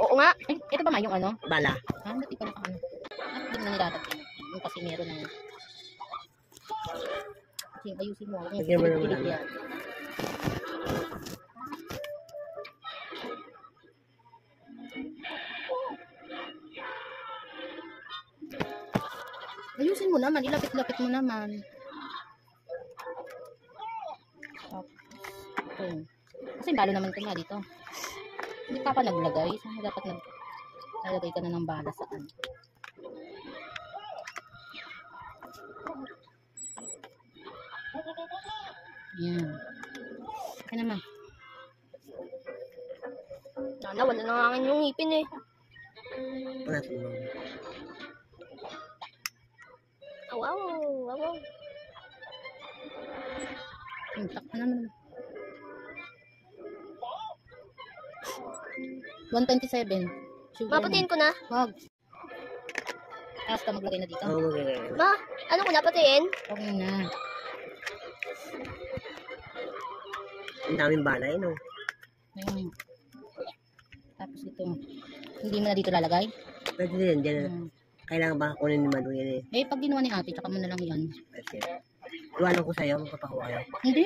Oo nga. Ay, ito ba yung ano? Bala. Ah, hindi pala ano. Ah, hindi na nilalagyan. Yung kasi meron na yun. Kasi ayusin mo. Yung Lagyan mo ng pilit ano. yan. Ayusin mo naman. Ilapit-lapit mo naman. Okay. Kasi balo naman ito nga dito. Hindi ka pa naglagay. So, dapat naglagay ka na ng bala saan. Yan. Okay naman. Nana, wala na nga yung ngipin eh. Wala ito. Wow, wow. Tak na naman. 127. Mapatiin ko na. Wag. Tapos ka maglagay na dito. Oo, okay. Ma, ano ko napatiin? Okay na. Ang daming bala eh, no? Ayun. Tapos ito. Hindi mo na dito lalagay? Pwede din, dyan. Kailangan ba kunin naman yun eh? Eh, pag ginawa ni ate, tsaka mo na lang yan. Iwanan ko sa'yo, magpapakuha kayo. Hindi.